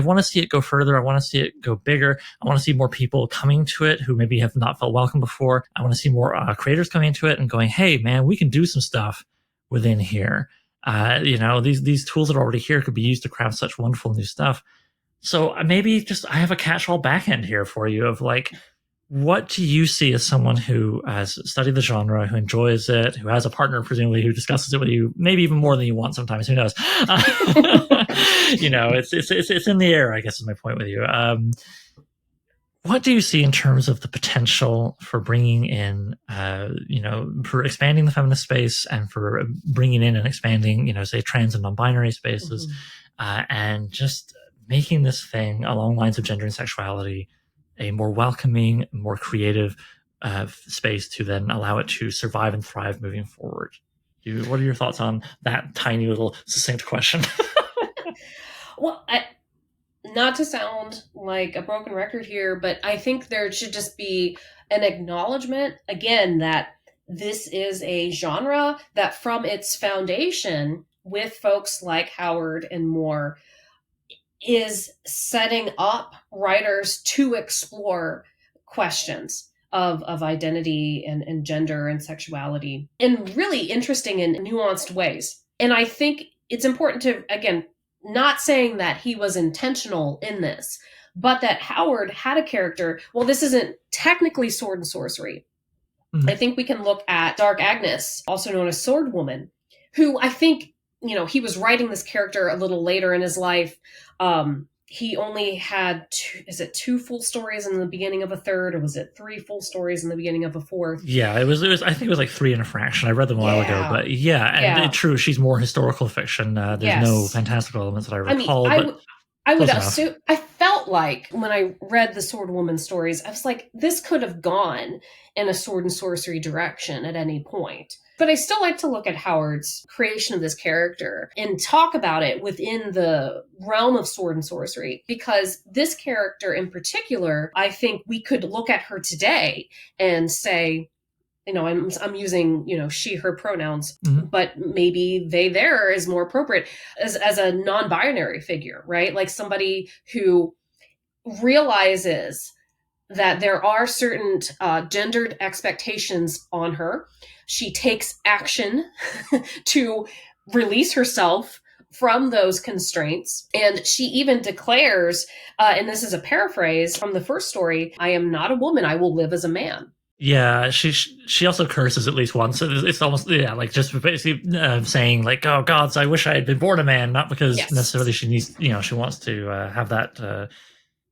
want to see it go further. I want to see it go bigger. I want to see more people coming to it who maybe have not felt welcome before. I want to see more creators coming into it and going, hey, man, we can do some stuff within here. These tools that are already here could be used to craft such wonderful new stuff. So maybe I have a catch-all back end here for you of like, what do you see as someone who has studied the genre, who enjoys it, who has a partner, presumably, who discusses it with you, maybe even more than you want sometimes, who knows? It's in the air, I guess, is my point with you. What do you see in terms of the potential for bringing in, for expanding the feminist space, and for bringing in and expanding, say, trans and non-binary spaces, and just making this thing along lines of gender and sexuality a more welcoming, more creative space to then allow it to survive and thrive moving forward? What are your thoughts on that tiny little succinct question? Well, not to sound like a broken record here, but I think there should just be an acknowledgement, again, that this is a genre that from its foundation, with folks like Howard and more, is setting up writers to explore questions of identity and gender and sexuality in really interesting and nuanced ways. And I think it's important to, again, not saying that he was intentional in this, but that Howard had a character. Well, this isn't technically sword and sorcery. I think we can look at Dark Agnes, also known as Sword Woman, who I think, he was writing this character a little later in his life. He only had two full stories in the beginning of a third, or was it 3 full stories in the beginning of a fourth? Yeah, it was. I think it was like 3 and a fraction. I read them a while ago, but true. She's more historical fiction. There's no fantastical elements that I recall. I would assume. I felt like when I read the Sword Woman stories, I was like, this could have gone in a sword and sorcery direction at any point. But I still like to look at Howard's creation of this character and talk about it within the realm of sword and sorcery, because this character in particular, I think we could look at her today and say, I'm using, she, her pronouns, but maybe they, there is more appropriate as a non-binary figure, right? Like somebody who realizes that there are certain gendered expectations on her. She takes action to release herself from those constraints. And she even declares, and this is a paraphrase from the first story, I am not a woman, I will live as a man. Yeah, she also curses at least once. It's almost, like just basically saying like, oh gods, I wish I had been born a man, not because necessarily she needs, she wants to have that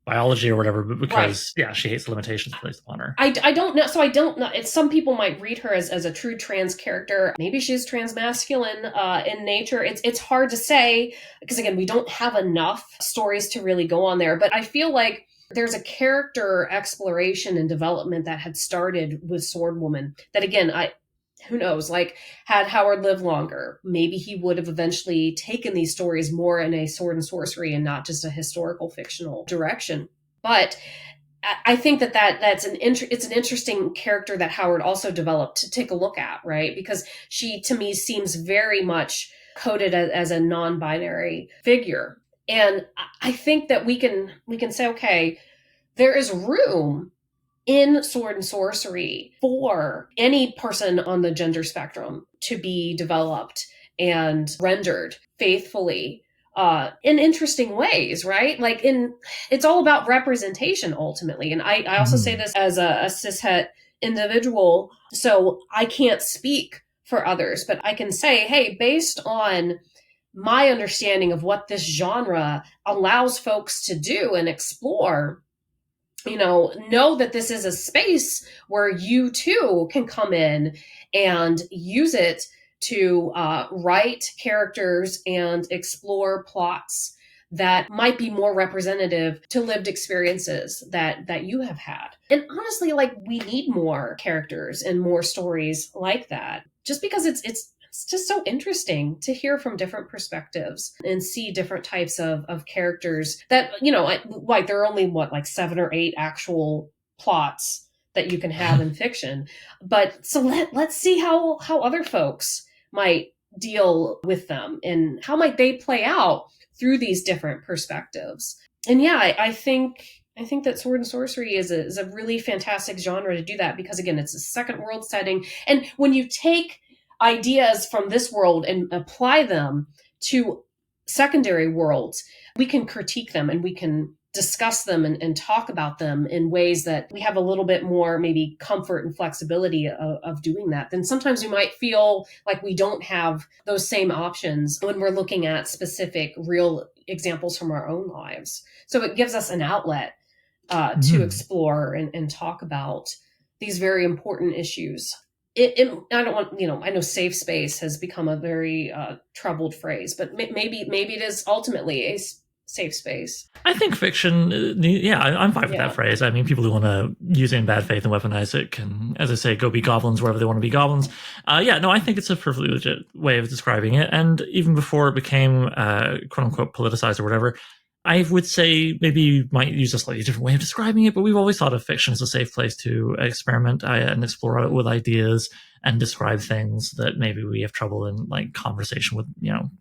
biology or whatever, but because she hates the limitations placed upon her. I don't know. So I don't know. Some people might read her as a true trans character. Maybe she's transmasculine in nature. It's hard to say because again, we don't have enough stories to really go on there. But I feel like there's a character exploration and development that had started with Sword Woman that again who knows, like had Howard lived longer, maybe he would have eventually taken these stories more in a sword and sorcery and not just a historical fictional direction. But I think that's it's an interesting character that Howard also developed to take a look at, right? Because she, to me, seems very much coded as a non-binary figure. And I think that we can say, okay, there is room in sword and sorcery for any person on the gender spectrum to be developed and rendered faithfully in interesting ways, right? Like it's all about representation ultimately. And I also say this as a cishet individual, so I can't speak for others, but I can say, hey, based on my understanding of what this genre allows folks to do and explore, know that this is a space where you too can come in and use it to write characters and explore plots that might be more representative to lived experiences that you have had. And honestly, like, we need more characters and more stories like that, just because it's just so interesting to hear from different perspectives and see different types of characters that, like there are only 7 or 8 actual plots that you can have in fiction. But so let's see how other folks might deal with them and how might they play out through these different perspectives. And yeah, I think that sword and sorcery is a really fantastic genre to do that, because again, it's a second world setting. And when you take ideas from this world and apply them to secondary worlds, we can critique them and we can discuss them and talk about them in ways that we have a little bit more maybe comfort and flexibility of doing that. Then sometimes we might feel like we don't have those same options when we're looking at specific real examples from our own lives. So it gives us an outlet to explore and talk about these very important issues. I don't want, I know safe space has become a very troubled phrase, but maybe it is ultimately a safe space. I think fiction, I'm fine with that phrase. I mean, people who want to use it in bad faith and weaponize it can, as I say, go be goblins wherever they want to be goblins. I think it's a perfectly legit way of describing it. And even before it became quote unquote politicized or whatever, I would say maybe you might use a slightly different way of describing it, but we've always thought of fiction as a safe place to experiment and explore with ideas and describe things that maybe we have trouble in, like conversation with,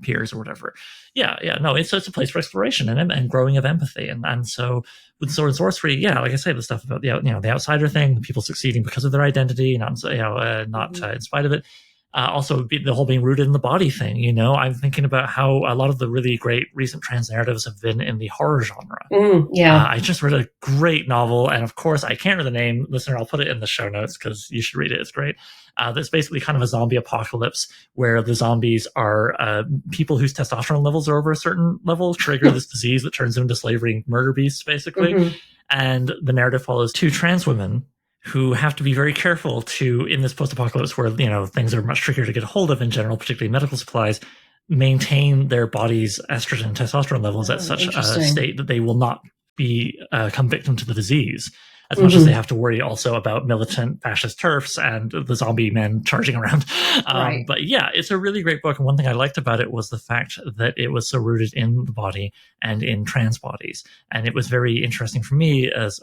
peers or whatever. It's a place for exploration and growing of empathy. And so with sword and sorcery, like I say, the stuff about the outsider thing, people succeeding because of their identity, not in spite of it. Also, the whole being rooted in the body thing, I'm thinking about how a lot of the really great recent trans narratives have been in the horror genre. I just read a great novel, and of course, I can't remember the name. Listener, I'll put it in the show notes because you should read it. It's great. That's basically kind of a zombie apocalypse where the zombies are people whose testosterone levels are over a certain level, trigger this disease that turns them into slavery murder beasts, basically. And the narrative follows 2 trans women who have to be very careful to, in this post-apocalypse where, things are much trickier to get a hold of in general, particularly medical supplies, maintain their body's estrogen and testosterone levels at such a state that they will not become victim to the disease. As much as they have to worry also about militant fascist TERFs and the zombie men charging around. Right. But it's a really great book. And one thing I liked about it was the fact that it was so rooted in the body and in trans bodies. And it was very interesting for me as,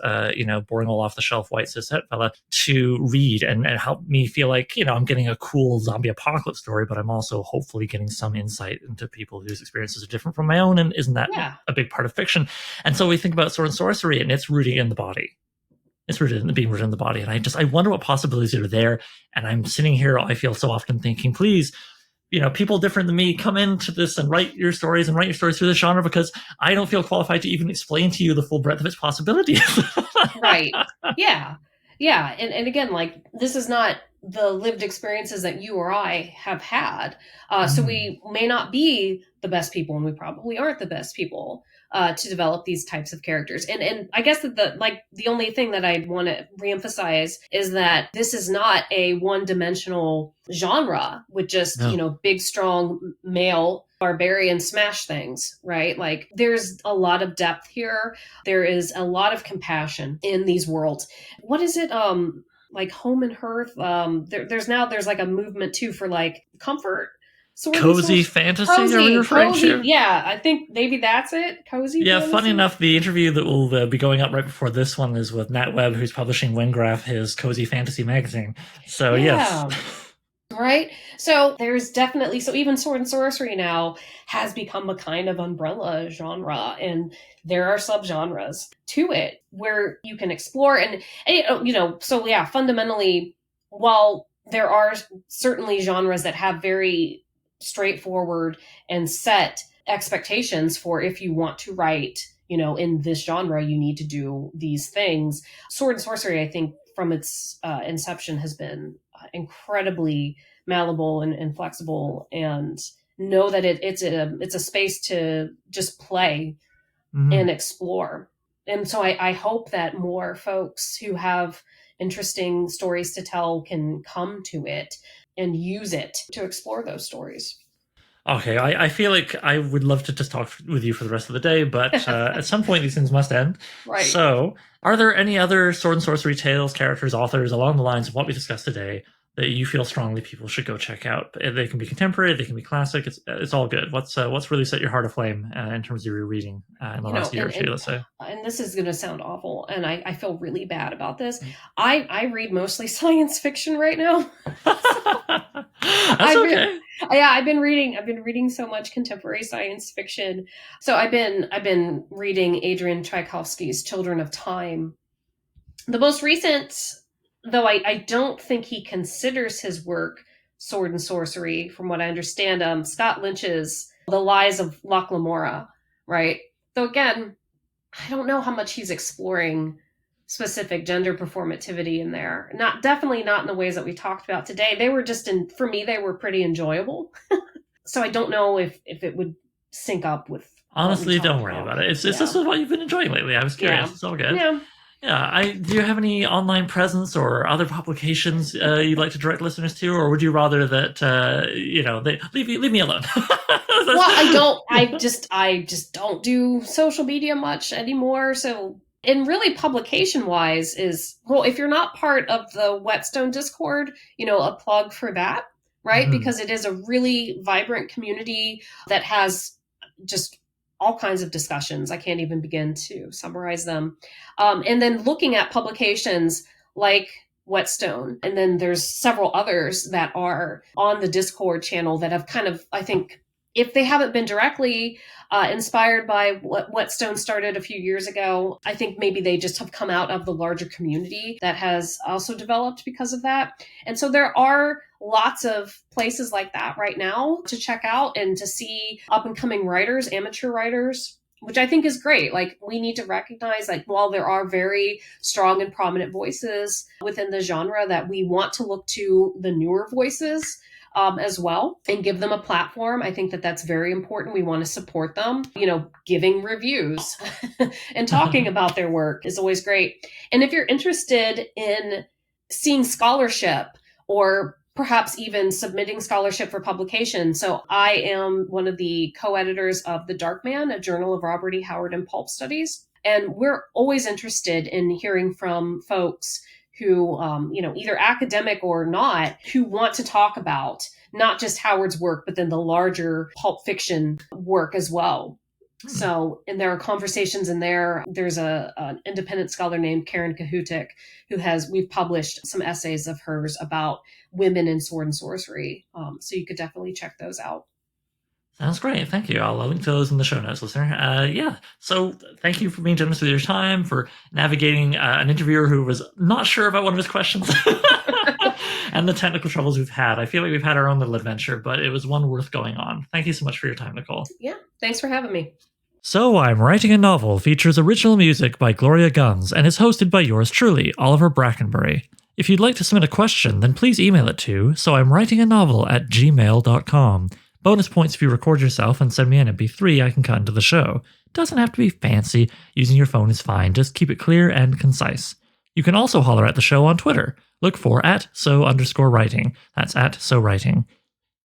boring all off the shelf white cishet fella to read and help me feel like, I'm getting a cool zombie apocalypse story, but I'm also hopefully getting some insight into people whose experiences are different from my own. And isn't that a big part of fiction? And so we think about sword and sorcery and it's rooting in the body. It's being rooted in the body. And I wonder what possibilities are there. And I'm sitting here, I feel so often thinking, please, people different than me, come into this and write your stories through the genre, because I don't feel qualified to even explain to you the full breadth of its possibilities. Right. Yeah. Yeah. And again, like, this is not the lived experiences that you or I have had. So we may not be the best people, and we probably aren't the best people to develop these types of characters. And I guess that the only thing that I'd want to reemphasize is that this is not a one-dimensional genre with just, big, strong male barbarian smash things, right? Like, there's a lot of depth here. There is a lot of compassion in these worlds. What is it? like home and hearth. There's like a movement too for like comfort. Cozy fantasy, are we referring to? Yeah, I think maybe that's it. Cozy fantasy. Funny enough, the interview that will be going up right before this one is with Nat Webb, who's publishing Wengraph, his cozy fantasy magazine. So, yes. Right? So there's definitely, so even Sword and Sorcery now has become a kind of umbrella genre, and there are subgenres to it where you can explore. And so yeah, fundamentally, while there are certainly genres that have very straightforward and set expectations for, if you want to write, in this genre, you need to do these things. Sword and Sorcery, I think, from its inception has been incredibly malleable and flexible, and know that it's a space to just play and explore. And so I hope that more folks who have interesting stories to tell can come to it and use it to explore those stories. Okay, I feel like I would love to just talk with you for the rest of the day, but at some point these things must end. Right. So, are there any other Sword and Sorcery tales, characters, authors along the lines of what we discussed today that you feel strongly people should go check out? They can be contemporary, they can be classic. It's all good. What's really set your heart aflame in terms of your reading in the last year or two, let's say? And this is going to sound awful, and I feel really bad about this. I read mostly science fiction right now. That's okay. I've been reading so much contemporary science fiction. So I've been reading Adrian Tchaikovsky's Children of Time. The most recent, though I don't think he considers his work Sword and Sorcery, from what I understand, Scott Lynch's The Lies of Locke Lamora, right? Though again, I don't know how much he's exploring specific gender performativity in there. Definitely not in the ways that we talked about today. They were for me, they were pretty enjoyable. So I don't know if it would sync up with. Honestly, don't worry about it. This is what you've been enjoying lately. I was curious. It's all good. Yeah. Yeah, do you have any online presence or other publications you'd like to direct listeners to, or would you rather that they leave me alone? Well, I just don't do social media much anymore. So, and really, publication wise, if you're not part of the Whetstone Discord, a plug for that, right? Mm-hmm. Because it is a really vibrant community that has just all kinds of discussions. I can't even begin to summarize them. And then looking at publications like Whetstone, and then there's several others that are on the Discord channel that have kind of, I think, if they haven't been directly inspired by what Whetstone started a few years ago, I think maybe they just have come out of the larger community that has also developed because of that. And so there are lots of places like that right now to check out and to see up and coming writers, amateur writers, which I think is great. Like, we need to recognize, like, while there are very strong and prominent voices within the genre, that we want to look to the newer voices as well and give them a platform. I think that that's very important. We want to support them. Giving reviews and talking about their work is always great. And if you're interested in seeing scholarship, or perhaps even submitting scholarship for publication. So I am one of the co-editors of The Dark Man, a journal of Robert E. Howard and pulp studies. And we're always interested in hearing from folks who, either academic or not, who want to talk about not just Howard's work, but then the larger pulp fiction work as well. So, and there are conversations in there. There's an independent scholar named Karen Kahutik we've published some essays of hers about women in Sword and Sorcery. So you could definitely check those out. Sounds great. Thank you. I'll link to those in the show notes, listener. So thank you for being generous with your time, for navigating an interviewer who was not sure about one of his questions and the technical troubles we've had. I feel like we've had our own little adventure, but it was one worth going on. Thank you so much for your time, Nicole. Yeah. Thanks for having me. So I'm Writing a Novel features original music by Gloria Guns and is hosted by yours truly, Oliver Brackenbury. If you'd like to submit a question, then please email it to soimwritinganovel@gmail.com. Bonus points if you record yourself and send me an MP3 I can cut into the show. Doesn't have to be fancy. Using your phone is fine. Just keep it clear and concise. You can also holler at the show on Twitter. Look for @so_writing. That's @sowriting.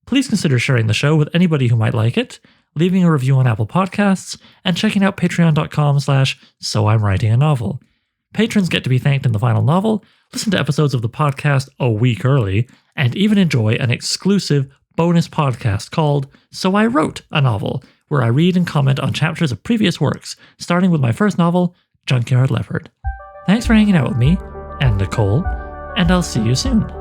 Please consider sharing the show with anybody who might like it, leaving a review on Apple Podcasts, and checking out patreon.com/soimwritinganovel. Patrons get to be thanked in the final novel, listen to episodes of the podcast a week early, and even enjoy an exclusive bonus podcast called So I Wrote a Novel, where I read and comment on chapters of previous works, starting with my first novel, Junkyard Leopard. Thanks for hanging out with me, and Nicole, and I'll see you soon.